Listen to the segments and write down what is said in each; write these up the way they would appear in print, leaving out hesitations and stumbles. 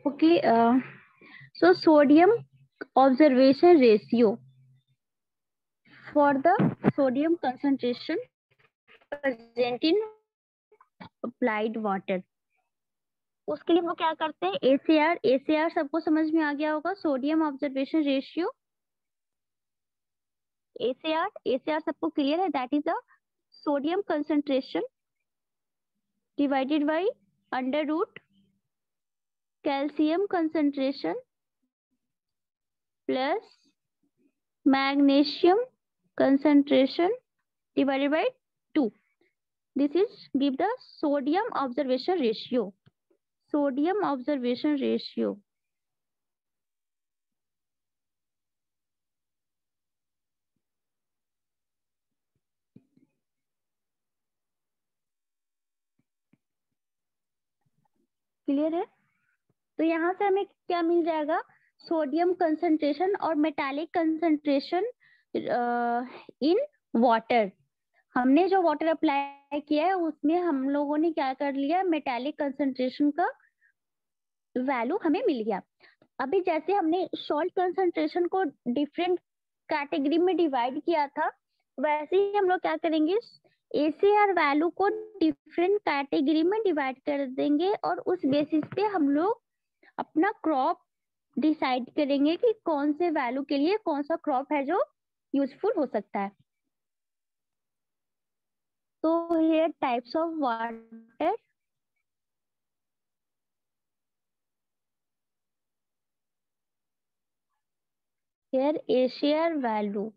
Okay, so sodium observation ratio for the sodium concentration present in applied water. उसके लिए हम लोग क्या करते हैं, ACR सबको समझ में आ गया होगा, सोडियम ऑब्जर्वेशन रेशियो। ACR सबको क्लियर है, that is the sodium concentration divided by under root calcium concentration plus magnesium concentration divided by 2. This is give the sodium observation ratio. Sodium observation ratio. Clear है? तो यहाँ से हमें क्या मिल जाएगा, sodium concentration और मेटालिक कंसंट्रेशन इन वाटर। हमने जो वाटर अप्लाई किया है उसमें हम लोगों ने क्या कर लिया, मेटालिक कंसंट्रेशन का वैल्यू हमें मिल गया। अभी जैसे हमने सॉल्ट कंसंट्रेशन को डिफरेंट कैटेगरी में डिवाइड किया था, वैसे ही हम लोग क्या करेंगे, ACR वैल्यू को डिफरेंट कैटेगरी में डिवाइड कर देंगे और उस बेसिस पे हम लोग अपना क्रॉप डिसाइड करेंगे कि कौन से वैल्यू के लिए कौन सा क्रॉप है जो यूजफुल हो सकता है। तो ये types of water, here ACR value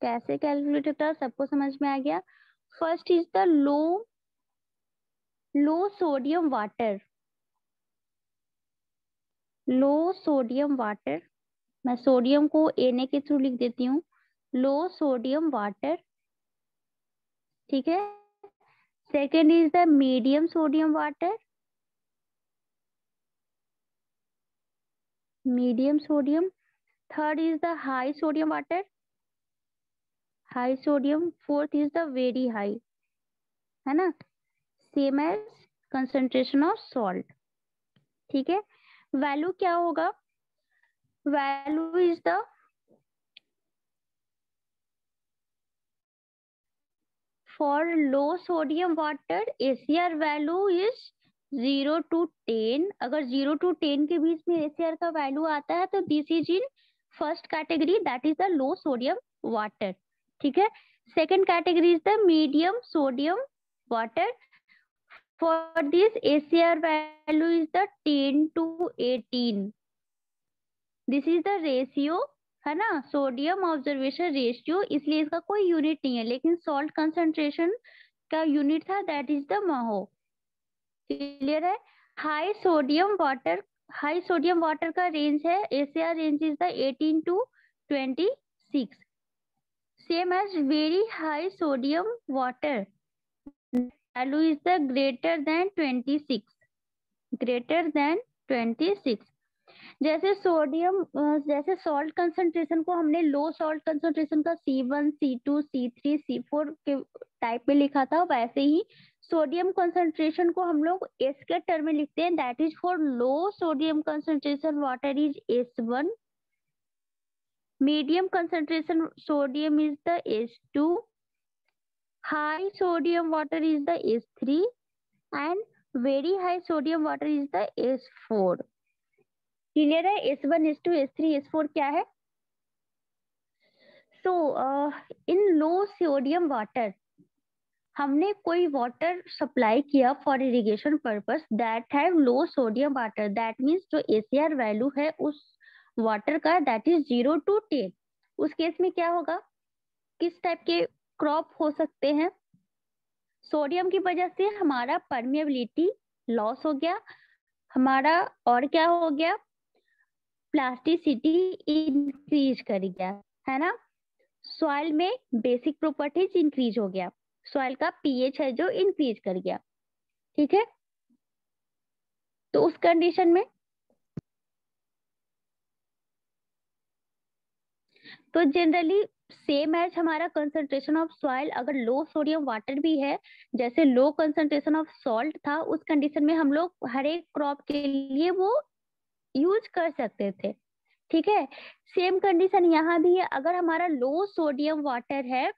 कैसे कैलकुलेट होता है सबको समझ में आ गया। First is the low sodium water. Low sodium water, मैं सोडियम को Na के थ्रू लिख देती हूँ, लो सोडियम वाटर, ठीक है। Second is the medium sodium water, medium sodium. Third is the high sodium water, high sodium. Fourth is the very high, है ना, same as concentration of salt, ठीक है। वैल्यू क्या होगा, value is the for low sodium water ACR value is 0 to 10। अगर 0 to 10 के बीच में ACR का वैल्यू आता है तो this is in first category, that is the low sodium water, ठीक है। Second category is the medium sodium water, for this ACR value is the 10 to 18। This is the ratio, है ना, sodium observation ratio, इसलिए इसका कोई unit नहीं है, लेकिन सॉल्ट कंसंट्रेशन का यूनिट था, that is the mho. Clear है? हाई सोडियम वाटर का रेंज है, ACR range is the 18 to 26। Same as very high sodium water, value is the greater than 26, greater than 26। जैसे salt concentration को हमने लो salt concentration का C1, C2, C3, C4 के type में लिखा था, वैसे ही सोडियम कंसंट्रेशन को हम लोग S के टर्म में लिखते हैं, that is for low sodium concentration water is S1, medium concentration sodium is the S2, high sodium water is the S3 and very high sodium water is the S4। Clear है? S1, S2, S3, S4 क्या है? सो इन लो sodium water हमने कोई water supply किया for irrigation purpose that have low sodium water, that means जो ACR value है उस water का दैट इज 0 to 10। उस केस में क्या होगा, किस टाइप के क्रॉप हो सकते हैं, सोडियम की वजह से हमारा परमिएबिलिटी लॉस हो गया, हमारा और क्या हो गया, प्लास्टिसिटी इंक्रीज कर गया, है ना, सॉइल में बेसिक प्रॉपर्टीज इंक्रीज हो गया, सॉइल का pH है जो इंक्रीज कर गया, ठीक है। तो उस कंडीशन में तो जनरली सेम एज हमारा कंसंट्रेशन ऑफ सॉइल, अगर लो सोडियम वाटर भी है, जैसे लो कंसंट्रेशन ऑफ सॉल्ट था, उस कंडीशन में हम लोग हर एक क्रॉप के लिए वो यूज कर सकते थे। ठीक है, सेम कंडीशन यहाँ भी है। अगर हमारा लो सोडियम वाटर है,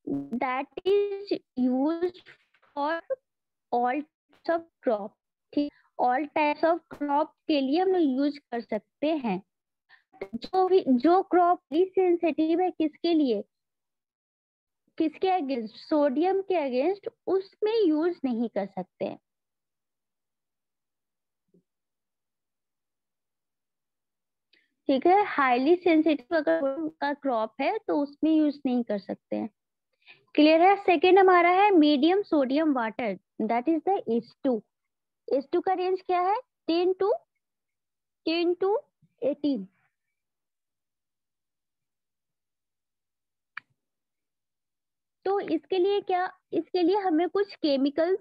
that is use for all types of crop. ठीक, ऑल टाइप्स ऑफ क्रॉप के लिए हम लोग यूज कर सकते हैं। जो क्रॉप सेंसिटिव है किसके लिए, किसके अगेंस्ट, सोडियम के अगेंस्ट, उसमें यूज नहीं कर सकते हैं। ठीक है, हाईली सेंसिटिव अगर का क्रॉप है तो उसमें यूज नहीं कर सकते हैं। क्लियर है। सेकेंड हमारा है medium sodium water, that is the H2। H2 का रेंज क्या है, 10 to 18। तो इसके लिए क्या, इसके लिए हमें कुछ केमिकल्स,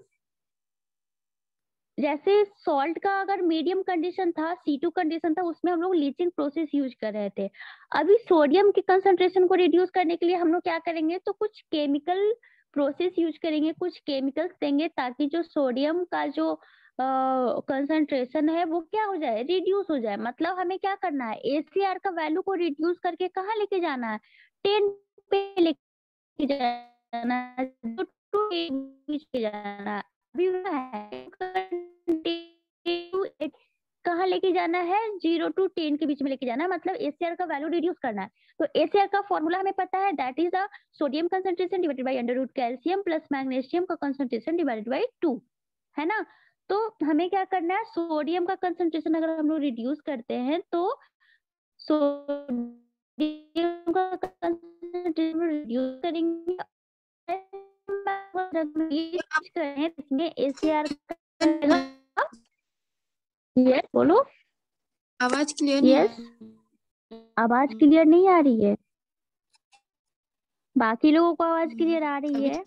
जैसे सॉल्ट का अगर मीडियम कंडीशन था, C2 कंडीशन था, उसमें हम लोग लीचिंग प्रोसेस यूज कर रहे थे। अभी सोडियम की कंसंट्रेशन को रिड्यूस करने के लिए हम लोग क्या करेंगे, तो कुछ केमिकल प्रोसेस यूज करेंगे, कुछ केमिकल्स देंगे, ताकि जो सोडियम का जो कंसंट्रेशन है वो क्या हो जाए, रिड्यूस हो जाए। मतलब हमें क्या करना है, ACR का वैल्यू को रिड्यूस करके कहाँ लेके जाना है, 10 पे लेके जाना है, जाना है। अभी कहाँ लेके जाना है, 0 to 10 के बीच में लेके जाना है, मतलब ACR का वैल्यू रिड्यूस करना है। तो ACR का फॉर्मूला हमें पता है, that is the sodium concentration divided by under root calcium plus magnesium का कंसंट्रेशन डिवाइडेड बाय 2, है ना। तो हमें क्या करना है, सोडियम का कंसंट्रेशन अगर हम लोग रिड्यूस करते हैं तो सोडियम का कंसंट्रेशन रिड्यूस करेंगे, इसमें ACR यस बोलो। आवाज क्लियर नहीं यस, आवाज क्लियर नहीं आ रही है, बाकी लोगों को आवाज क्लियर आ रही है?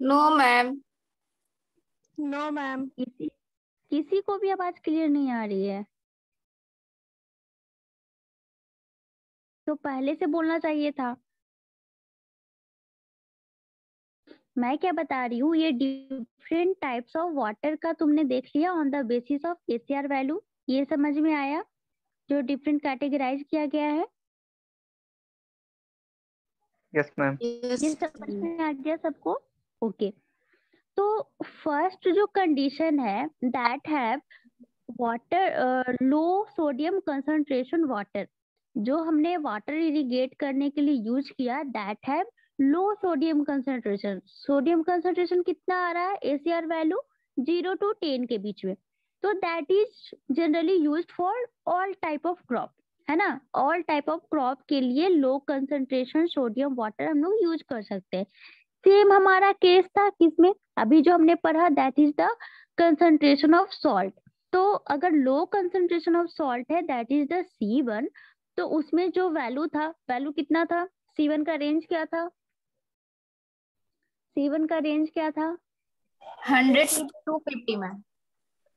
No ma'am. No ma'am. किसी को भी आवाज क्लियर नहीं आ रही है तो पहले से बोलना चाहिए था। मैं क्या बता रही हूँ, ये डिफरेंट टाइप्स ऑफ वाटर का तुमने देख लिया on the basis of ACR value, ये समझ में आया, जो डिफरेंट कैटेगराइज किया गया है। Yes ma'am. ये समझ में आ गया सबको? ओके। तो फर्स्ट जो कंडीशन है, that have water low sodium concentration water, जो हमने वाटर इरिगेट करने के लिए यूज किया, that have low sodium concentration. Sodium concentration कितना आ रहा है, ACR वैल्यू 0 to 10 के बीच में। तो that is generally used for all type of crop, है ना। ऑल टाइप ऑफ क्रॉप के लिए लो कंसंट्रेशन सोडियम वाटर हम लोग यूज कर सकते हैं। सेम हमारा केस था किसमें, अभी जो हमने पढ़ा, that is the concentration of salt. तो अगर लो कंसंट्रेशन ऑफ सॉल्ट है, दैट इज द C1, तो उसमें जो वैल्यू था, वैल्यू कितना था, C1 का रेंज क्या था, C1 का रेंज क्या था, 100 to 250 मैम।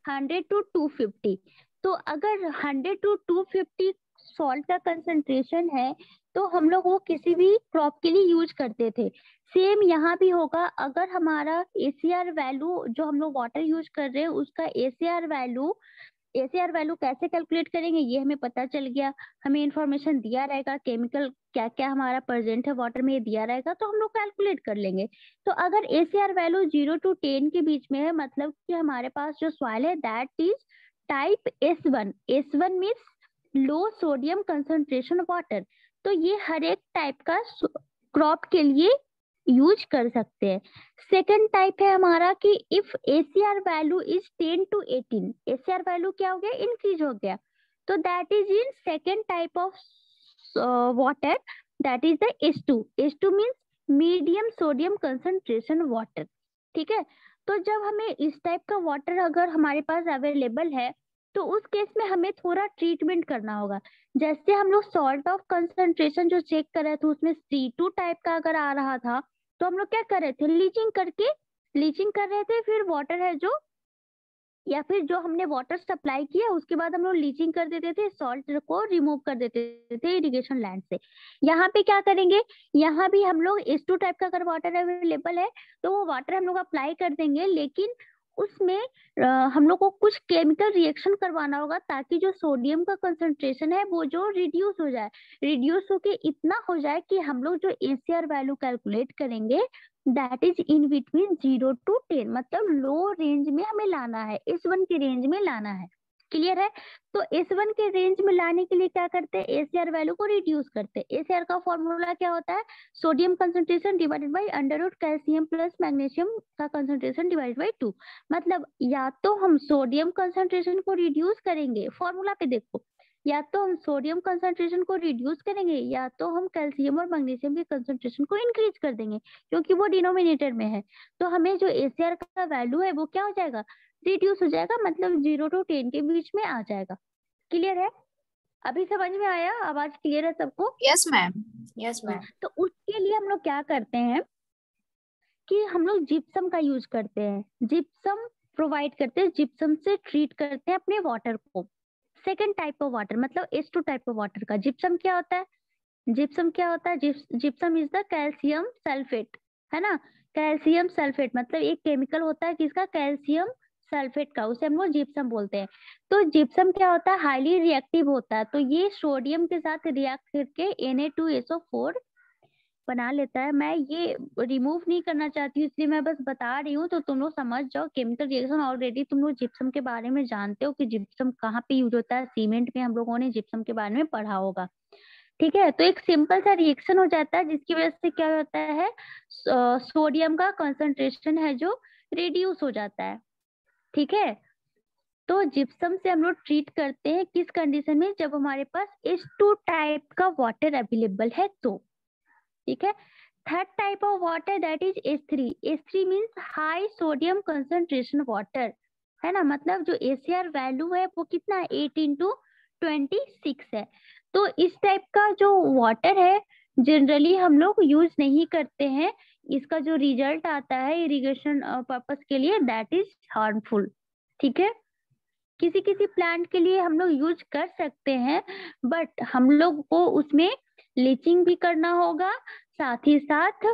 100 to 250। तो अगर 100 to 250 सॉल्ट का कंसंट्रेशन है, तो हम लोग वो किसी भी क्रॉप के लिए यूज करते थे। सेम यहाँ भी होगा, अगर हमारा ACR वैल्यू, जो हम लोग वाटर यूज कर रहे हैं उसका ACR वैल्यू कैसे कैलकुलेट करेंगे, ये हमें पता चल गया। हमें इंफॉर्मेशन दिया रहेगा, केमिकल क्या क्या हमारा प्रेजेंट है वाटर में, ये दिया रहेगा, तो हम लोग कैलकुलेट कर लेंगे। तो अगर ACR वैल्यू 0 to 10 के बीच में है, मतलब कि हमारे पास जो सॉइल है that is type S1। S1 means low sodium concentration water. तो ये हर एक टाइप का क्रॉप के लिए यूज कर सकते हैं। सेकंड टाइप है हमारा कि if ACR value is 10 to 18, ACR value क्या हो गया, इंक्रीज हो गया, तो that is in second type of water, that is the H2। H2 means medium sodium concentration water. ठीक है, तो जब हमें इस टाइप का वाटर अगर हमारे पास अवेलेबल है, तो उस केस में हमें थोड़ा ट्रीटमेंट करना होगा। जैसे हम लोग सॉल्ट ऑफ कंसंट्रेशन जो चेक कर रहे थे, उसमें C2 टाइप का अगर आ रहा था, तो हम लोग क्या कर रहे थे, लीचिंग कर रहे थे, फिर वाटर है जो या फिर जो हमने वाटर सप्लाई किया उसके बाद हम लोग लीचिंग कर देते थे, सॉल्ट को रिमूव कर देते थे इरिगेशन लैंड से। यहाँ पे क्या करेंगे, यहाँ भी हम लोग H2 टाइप का अगर वाटर अवेलेबल है तो वो वाटर हम लोग अप्लाई कर देंगे, लेकिन उसमें हम लोग को कुछ केमिकल रिएक्शन करवाना होगा ताकि जो सोडियम का कंसंट्रेशन है वो जो रिड्यूस हो जाए, रिड्यूस होके इतना हो जाए कि हम लोग जो ACR वैल्यू कैलकुलेट करेंगे that is in between 0 to 10, मतलब लो रेंज में हमें लाना है, S1 के रेंज में लाना है। क्लियर है? तो S1 के रेंज में लाने के लिए क्या करते हैं, ACR वैल्यू को रिड्यूस करते हैं। ACR का फॉर्मूला क्या होता है, sodium concentration divided by under root calcium plus magnesium का कंसंट्रेशन डिवाइडेड बाय 2। मतलब या तो हम सोडियम कंसंट्रेशन को रिड्यूस करेंगे, फॉर्मूला पे देखो, या तो हम सोडियम कंसंट्रेशन को रिड्यूस करेंगे या तो हम कैल्शियम और मैग्नीशियम के कंसंट्रेशन को इंक्रीज कर देंगे, क्योंकि वो डिनोमिनेटर में है। तो हमें जो ACR का वैल्यू है वो क्या हो जाएगा, रिड्यूस हो जाएगा, मतलब 0 to 10 के बीच में आ जाएगा। क्लियर है? अभी समझ में आया? आवाज क्लियर है सबको? Yes ma'am, yes ma'am. तो उसके लिए हम लोग क्या करते हैं कि हम लोग जिप्सम का यूज करते हैं, जिप्सम प्रोवाइड करते हैं, जिप्सम से ट्रीट करते हैं अपने वाटर को। सेकेंड टाइप ऑफ वाटर मतलब H2 टाइप ऑफ वाटर का जिप्सम क्या होता है, जिप्सम क्या होता है, gypsum is the calcium sulphate, है ना। कैल्शियम सल्फेट मतलब एक केमिकल होता है किसका, कैल्शियम सल्फेट का, उसे हम लोग जिप्सम बोलते हैं। तो जिप्सम क्या होता है, हाईली रिएक्टिव होता है, तो ये सोडियम के साथ रिएक्ट करके Na2SO4 बना लेता है। मैं ये रिमूव नहीं करना चाहती हूँ इसलिए मैं बस बता रही हूँ, तो तुम लोग समझ जाओ केमिकल रिएक्शन। ऑलरेडी तुम लोग जिप्सम के बारे में जानते हो कि जिप्सम कहाँ पे यूज होता है, सीमेंट में हम लोगों ने जिप्सम के बारे में पढ़ा होगा। ठीक है, तो एक सिंपल सा रिएक्शन हो जाता है जिसकी वजह से क्या होता है, सोडियम का कंसंट्रेशन है जो रिड्यूस हो जाता है। ठीक है, तो जिप्सम से हम लोग ट्रीट करते हैं किस कंडीशन में, जब हमारे पास H2 टाइप का वाटर अवेलेबल है तो। ठीक है, third type of water that is H3। H3 means high sodium concentration water, है ना। मतलब जो ACR वैल्यू है वो कितना है, 8/26 है। तो इस टाइप का जो वाटर है जनरली हम लोग यूज नहीं करते हैं, इसका जो रिजल्ट आता है इरिगेशन पर्पस के लिए दैट इज हार्मफुल। ठीक है, किसी किसी प्लांट के लिए हम लोग यूज कर सकते हैं, बट हम लोग को उसमें लीचिंग भी करना होगा, साथ ही साथ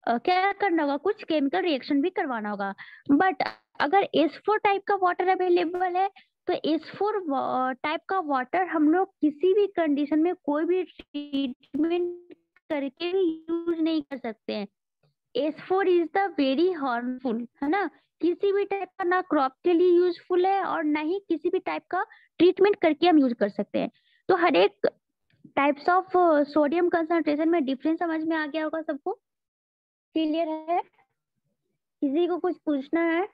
क्या करना होगा, कुछ केमिकल रिएक्शन भी करवाना होगा। बट अगर S4 टाइप का वाटर अवेलेबल है तो S4 टाइप का वाटर हम लोग किसी भी कंडीशन में कोई भी ट्रीटमेंट करके भी यूज नहीं कर सकते हैं। S4 is the very harmful, है ना। किसी भी टाइप का ना क्रॉप के लिए यूजफुल है और ना ही किसी भी टाइप का ट्रीटमेंट करके हम यूज कर सकते हैं। तो हर एक टाइप्स ऑफ सोडियम कंसंट्रेशन में डिफरेंस समझ में आ गया होगा सबको? क्लियर है? किसी को कुछ पूछना है?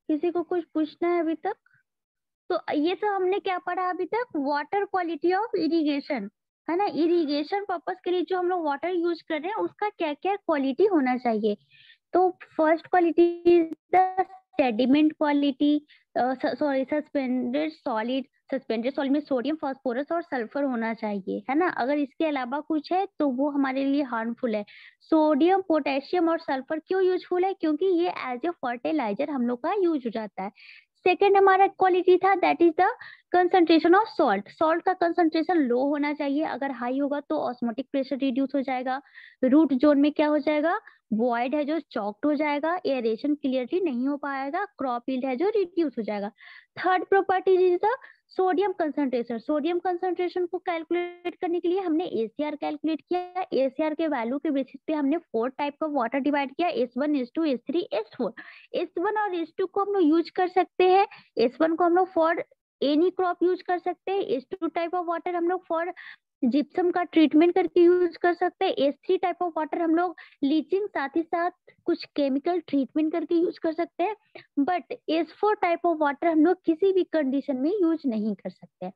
किसी को कुछ पूछना है अभी तक? तो ये सब हमने क्या पढ़ा अभी तक, वाटर क्वालिटी ऑफ इरिगेशन, है ना। इरिगेशन पर्पस के लिए जो हम लोग वाटर यूज कर रहे हैं उसका क्या क्या क्वालिटी होना चाहिए। तो first quality is the sediment quality, sorry suspended solid में सोडियम फास्फोरस और सल्फर होना चाहिए, है ना। अगर इसके अलावा कुछ है तो वो हमारे लिए हार्मफुल है। सोडियम पोटेशियम और सल्फर क्यों यूजफुल है, क्योंकि ये एज ए फर्टिलाइजर हम लोग का यूज हो जाता है। सेकेंड हमारा क्वालिटी था that is the concentration of salt, salt का कंसंट्रेशन लो होना चाहिए, अगर हाई होगा तो ऑस्मोटिक प्रेशर रिड्यूस हो जाएगा, रूट जोन में क्या हो जाएगा, वॉइड है जो चॉक्ड हो जाएगा, एयरेशन क्लियरली नहीं हो पाएगा, क्रॉप यील्ड है जो रिड्यूस हो जाएगा। Third property is the sodium concentration, sodium concentration को कैलकुलेट करने के लिए हमने ACR कैलकुलेट किया, ACR के वैल्यू के बेसिस पे हमने 4 टाइप का वाटर डिवाइड किया, S1 S2 S3 S4। S1 और S2 को हम लोग यूज कर सकते हैं, S1 को हम लोग फॉर एनी क्रॉप यूज कर सकते हैं, S2 टाइप ऑफ वाटर हम लोग फॉर जिप्सम का ट्रीटमेंट करके यूज कर सकते हैं, S3 टाइप ऑफ वाटर हम लोग लीचिंग साथ ही साथ कुछ केमिकल ट्रीटमेंट करके यूज कर सकते हैं। But S4 type of water हम लोग किसी भी कंडीशन में यूज नहीं कर सकते।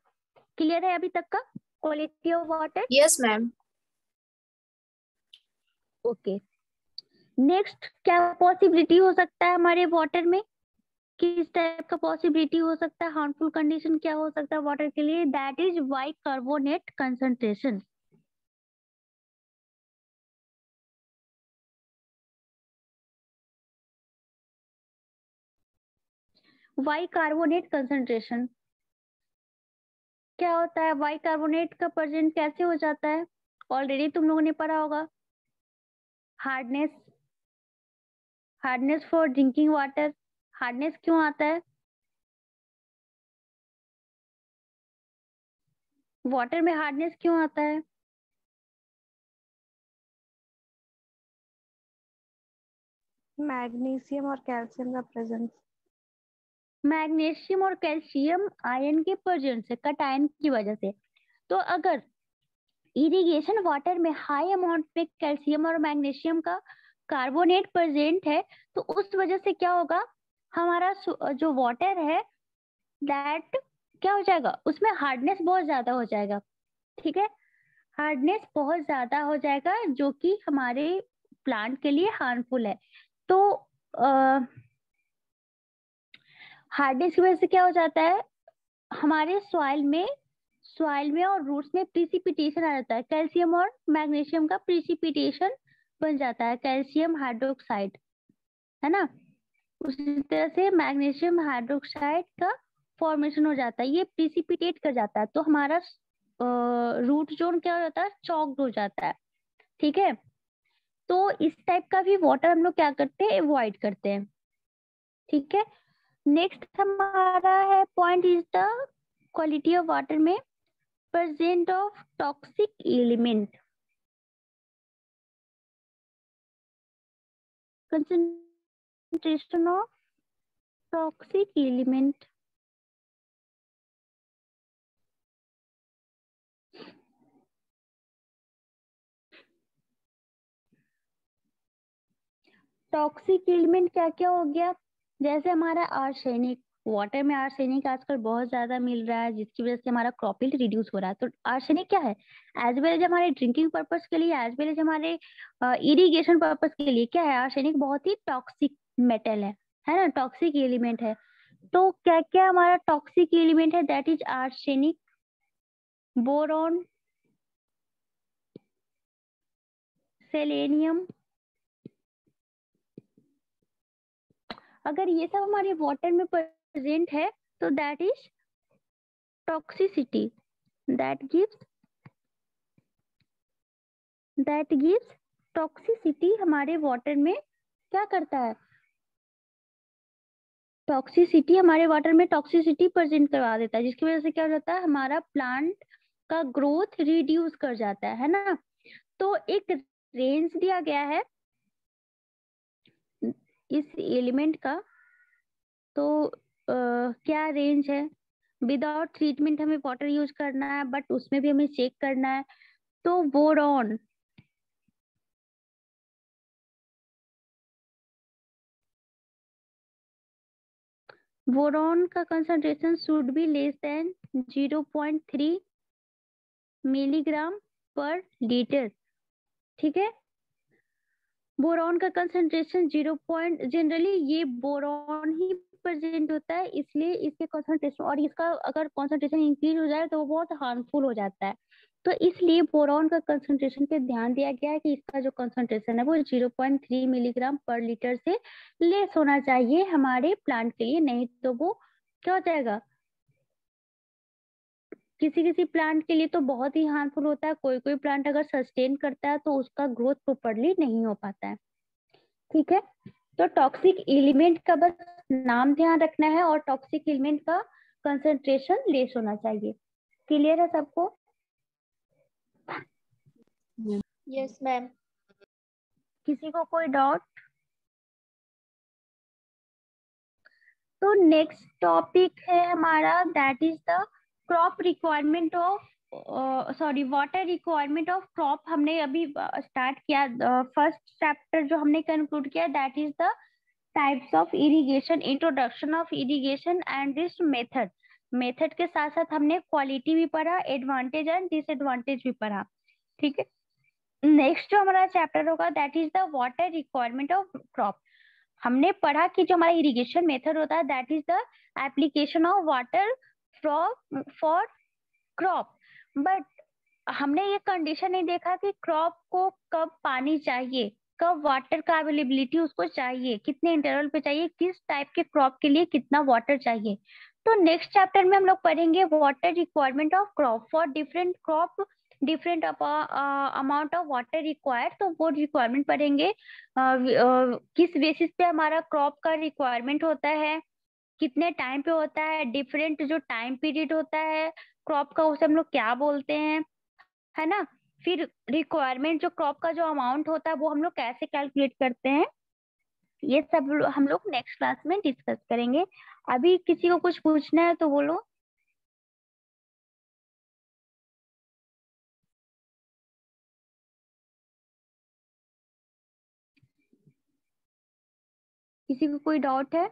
क्लियर है अभी तक का quality of water? Yes ma'am. Okay, next क्या पॉसिबिलिटी हो सकता है हमारे वाटर में, किस टाइप का पॉसिबिलिटी हो सकता है, हार्मफुल कंडीशन क्या हो सकता है वाटर के लिए, that is bicarbonate concentration. Bicarbonate concentration क्या होता है? वाई कार्बोनेट का प्रेजेंट कैसे हो जाता है? ऑलरेडी तुम लोगों ने पढ़ा होगा। Hardness, hardness for drinking water. Hardness क्यों आता है? वाटर में हार्डनेस क्यों आता है? मैग्नीशियम और कैल्शियम का प्रेजेंस। मैग्नीशियम और कैल्शियम आयन के प्रेजेंस से, कट आयन की वजह से। तो अगर इरिगेशन वाटर में हाई अमाउंट में कैल्शियम और मैग्नीशियम का कार्बोनेट प्रेजेंट है, तो उस वजह से क्या होगा? हमारा जो वाटर है दैट क्या हो जाएगा? उसमें हार्डनेस बहुत ज्यादा हो जाएगा। ठीक है, हार्डनेस बहुत ज्यादा हो जाएगा जो कि हमारे प्लांट के लिए हार्मफुल है। तो हार्डनेस की वजह से क्या हो जाता है? हमारे सॉइल में और रूट्स में प्रिसिपिटेशन आ जाता है। कैल्शियम और मैग्नीशियम का प्रिसिपिटेशन बन जाता है, कैल्शियम हाइड्रोक्साइड, है ना। उसी तरह से मैग्नीशियम हाइड्रोक्साइड का फॉर्मेशन हो जाता है, ये प्रिसिपिटेट कर जाता है, तो हमारा रूट जोन क्या हो जाता है? चॉक्ड हो जाता है। ठीक है, तो इस टाइप का भी वाटर हम लोग क्या करते हैं? अवॉइड करते हैं। ठीक है, नेक्स्ट हमारा है point is the quality of water में present of toxic element, concentration of toxic element। Toxic element क्या क्या हो गया? जैसे हमारा आर्सेनिक, वाटर में आर्सेनिक आजकल बहुत ज्यादा मिल रहा है, जिसकी वजह से हमारा क्रॉप यील्ड रिड्यूस हो रहा है। तो आर्सेनिक क्या है? एज वेल एज हमारे ड्रिंकिंग पर्पस के लिए, एज वेल एज हमारे इरिगेशन पर्पस के लिए क्या है? आर्सेनिक बहुत ही टॉक्सिक मेटल है ना, टॉक्सिक एलिमेंट है। तो क्या क्या हमारा टॉक्सिक एलिमेंट है? That is arsenic, boron, selenium. अगर ये सब हमारे वाटर में प्रेजेंट है तो that is toxicity, that gives toxicity. हमारे वाटर में क्या करता है? टॉक्सिसिटी हमारे वाटर में टॉक्सिसिटी प्रेजेंट करवा देता है, जिसकी वजह से क्या हो जाता है? हमारा प्लांट का ग्रोथ रिड्यूस कर जाता है ना। तो एक रेंज दिया गया है इस एलिमेंट का, तो क्या रेंज है? विदाउट ट्रीटमेंट हमें वाटर यूज करना है, बट उसमें भी हमें चेक करना है। तो बोरॉन, बोरॉन का concentration should be less than 0.3 milligram पर लीटर। ठीक है, बोरॉन का कंसंट्रेशन 0 पॉइंट, जनरली ये बोरॉन ही प्रेजेंट होता है, इसलिए इसके कंसंट्रेशन, और इसका अगर कंसंट्रेशन इंक्रीज हो जाए तो वो बहुत हार्मफुल हो जाता है। तो इसलिए बोरॉन का कंसंट्रेशन पे ध्यान दिया गया है कि इसका जो कंसंट्रेशन है वो 0.3 मिलीग्राम पर लीटर से लेस होना चाहिए हमारे प्लांट के लिए, नहीं तो वो क्या हो जाएगा? किसी किसी प्लांट के लिए तो बहुत ही हार्मफुल होता है, कोई कोई प्लांट अगर सस्टेन करता है तो उसका ग्रोथ प्रॉपरली नहीं हो पाता है। ठीक है, तो टॉक्सिक एलिमेंट का बस नाम ध्यान रखना है और टॉक्सिक एलिमेंट का कंसंट्रेशन लेस होना चाहिए। क्लियर है सबको? Yes, ma'am. किसी को कोई डाउट? तो नेक्स्ट टॉपिक है हमारा that is the crop requirement of water requirement of crop. हमने अभी स्टार्ट किया, फर्स्ट चैप्टर जो हमने कंक्लूड किया that is the types of irrigation, introduction of irrigation and this method. Method के साथ साथ हमने क्वालिटी भी पढ़ा, एडवांटेज एंड डिसएडवांटेज भी पढ़ा। ठीक है, नेक्स्ट जो हमारा चैप्टर होगा that is the water requirement of crop. हमने पढ़ा कि जो हमारा इरिगेशन मेथड होता है that is the application of water for crop, but हमने ये कंडीशन नहीं देखा कि क्रॉप को कब पानी चाहिए। कब वाटर का अवेलेबिलिटी उसको चाहिए, कितने इंटरवल पे चाहिए, किस टाइप के क्रॉप के लिए कितना वाटर चाहिए। तो नेक्स्ट चैप्टर में हम लोग पढ़ेंगे water requirement of crop for different crop, different amount of water required. तो वो रिक्वायरमेंट पढ़ेंगे किस बेसिस पे हमारा क्रॉप का रिक्वायरमेंट होता है, कितने टाइम पे होता है, डिफरेंट जो टाइम पीरियड होता है क्रॉप का उसे हम लोग क्या बोलते हैं, है ना। फिर रिक्वायरमेंट जो क्रॉप का जो अमाउंट होता है वो हम लोग कैसे कैलकुलेट करते हैं, ये सब हम लोग नेक्स्ट क्लास में डिस्कस करेंगे। अभी किसी को कुछ पूछना है तो बोलो। किसी को कोई डाउट है?